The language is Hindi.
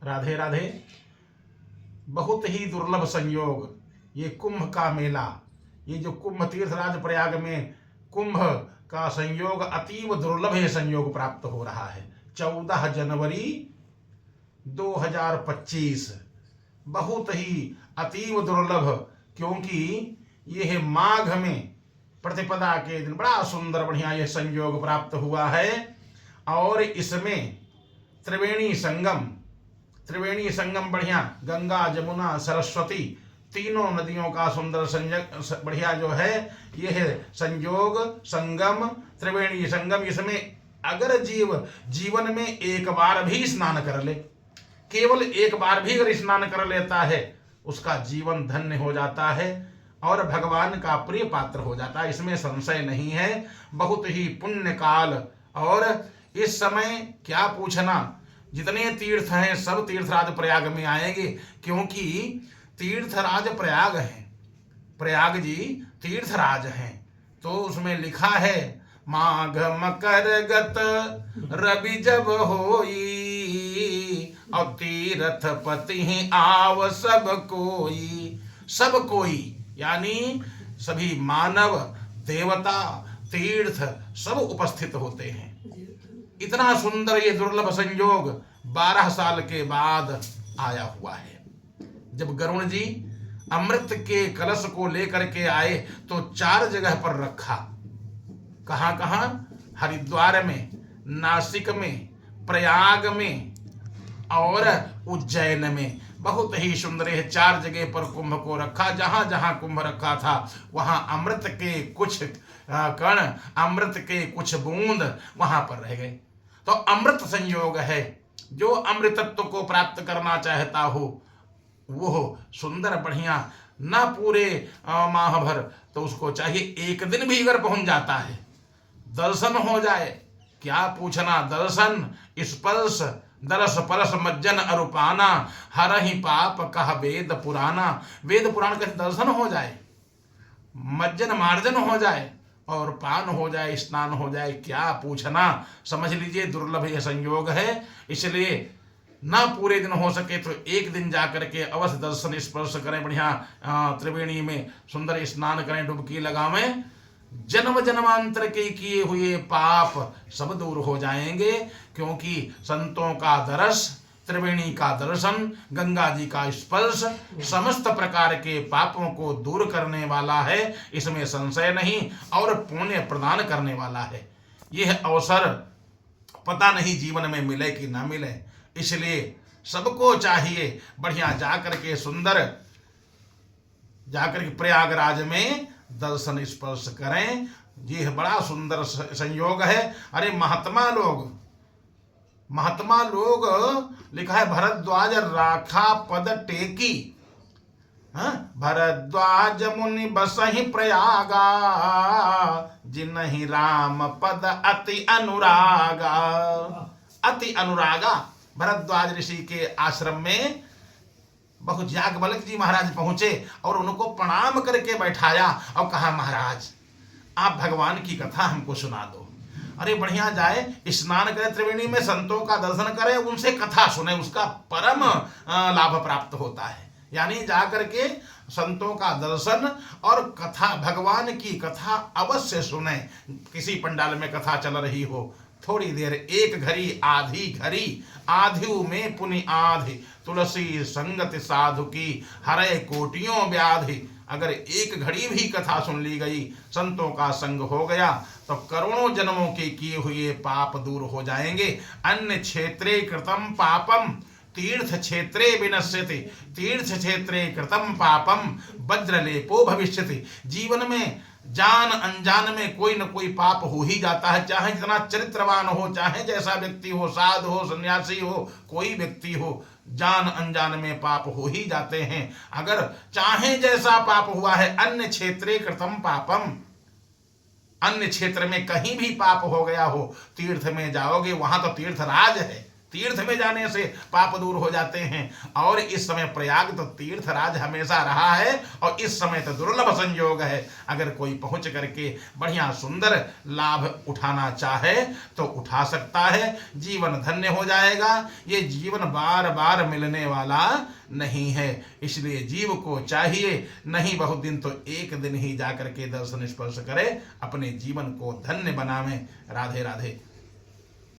राधे राधे। बहुत ही दुर्लभ संयोग ये कुंभ का मेला, ये जो कुंभ तीर्थराज प्रयाग में कुंभ का संयोग अतीव दुर्लभ ये संयोग प्राप्त हो रहा है। 14 जनवरी 2025 बहुत ही अतीव दुर्लभ, क्योंकि ये है माघ में प्रतिपदा के दिन बड़ा सुंदर बढ़िया ये संयोग प्राप्त हुआ है। और इसमें त्रिवेणी संगम बढ़िया, गंगा जमुना सरस्वती तीनों नदियों का सुंदर संयोग बढ़िया जो है ये है संयोग संगम त्रिवेणी संगम। इसमें अगर जीवन में एक बार भी स्नान कर ले, केवल एक बार भी अगर स्नान कर लेता है, उसका जीवन धन्य हो जाता है और भगवान का प्रिय पात्र हो जाता है, इसमें संशय नहीं है। बहुत ही पुण्य काल। और इस समय क्या पूछना, जितने तीर्थ हैं सब तीर्थराज प्रयाग में आएंगे, क्योंकि तीर्थराज प्रयाग है, प्रयाग जी तीर्थराज हैं। तो उसमें लिखा है माघ मकर गत रवि जब होई, और तीर्थ पति आव सब कोई। सब कोई यानी सभी मानव देवता तीर्थ सब उपस्थित होते हैं। इतना सुंदर ये दुर्लभ संयोग 12 साल के बाद आया हुआ है। जब गरुण जी अमृत के कलश को लेकर के आए तो 4 जगह पर रखा। कहाँ कहाँ? हरिद्वार में, नासिक में, प्रयाग में और उज्जैन में। बहुत ही सुंदर है, 4 जगह पर कुंभ को रखा। जहां जहां कुंभ रखा था वहां अमृत के कुछ कण, अमृत के कुछ बूंद वहां पर रह गए। तो अमृत संयोग है। जो अमृतत्व को प्राप्त करना चाहता हो वो सुंदर बढ़िया ना पूरे माह भर, तो उसको चाहिए एक दिन भी अगर पहुंच जाता है, दर्शन हो जाए, क्या पूछना, दर्शन स्पर्श दरस परस मज्जन अरुपाना, हर ही पाप कह वेद पुराना। वेद पुराण का दर्शन हो जाए, मज्जन मार्जन हो जाए और पान हो जाए, स्नान हो जाए, क्या पूछना। समझ लीजिए दुर्लभ यह संयोग है। इसलिए ना पूरे दिन हो सके तो एक दिन जाकर के अवश्य दर्शन स्पर्श करें, बढ़िया त्रिवेणी में सुंदर स्नान करें, डुबकी लगावें। जन्म जन्मांतर के किए हुए पाप सब दूर हो जाएंगे, क्योंकि संतों का दर्श, त्रिवेणी का दर्शन, गंगा जी का स्पर्श समस्त प्रकार के पापों को दूर करने वाला है, इसमें संशय नहीं, और पुण्य प्रदान करने वाला है। यह अवसर पता नहीं जीवन में मिले कि ना मिले, इसलिए सबको चाहिए बढ़िया जाकर के सुंदर जाकर के प्रयागराज में दर्शन स्पर्श करें। ये बड़ा सुंदर संयोग है। अरे महात्मा लोग लिखा है भरद्वाज राखा पद टेकी, भरद्वाज मुनि बसहि प्रयागा, जिनहि राम पद अति अनुरागा। अति अनुरागा। भरद्वाज ऋषि के आश्रम में बहु याज्ञवल्क्य जी महाराज पहुंचे और उनको प्रणाम करके बैठाया और कहा, महाराज आप भगवान की कथा हमको सुना दो। अरे बढ़िया जाए, स्नान करे त्रिवेणी में, संतों का दर्शन करे, उनसे कथा सुने, उसका परम लाभ प्राप्त होता है। यानी जाकर के संतों का दर्शन और कथा, भगवान की कथा अवश्य सुने। किसी पंडाल में कथा चल रही हो, थोड़ी देर, एक घड़ी आधी घड़ी, आधु में पुनि आधि, तुलसी संगति साधु की हरे कोटियों व्याधि। अगर एक घड़ी भी कथा सुन ली गई, संतों का संग हो गया, तो करोड़ों जन्मों के किए हुए पाप दूर हो जाएंगे। अन्य क्षेत्रे कृतम पापम तीर्थ क्षेत्रे विनश्यति, तीर्थ क्षेत्रे कृतम पापम वज्रलेपो भविष्यति। जीवन में जान अनजान में कोई न कोई पाप हो ही जाता है, चाहे जितना चरित्रवान हो, चाहे जैसा व्यक्ति हो, साधु हो, सन्यासी हो, कोई व्यक्ति हो, जान अनजान में पाप हो ही जाते हैं। अगर चाहे जैसा पाप हुआ है, अन्य क्षेत्रे कृतम पापम, अन्य क्षेत्र में कहीं भी पाप हो गया हो, तीर्थ में जाओगे, वहां तो तीर्थराज है, तीर्थ में जाने से पाप दूर हो जाते हैं। और इस समय प्रयाग तो तीर्थराज हमेशा रहा है और इस समय तो दुर्लभ संयोग है। अगर कोई पहुंच करके बढ़िया सुंदर लाभ उठाना चाहे तो उठा सकता है, जीवन धन्य हो जाएगा। ये जीवन बार बार मिलने वाला नहीं है, इसलिए जीव को चाहिए नहीं बहुत दिन तो एक दिन ही जाकर के दर्शन स्पर्श करे, अपने जीवन को धन्य बनावे। राधे राधे।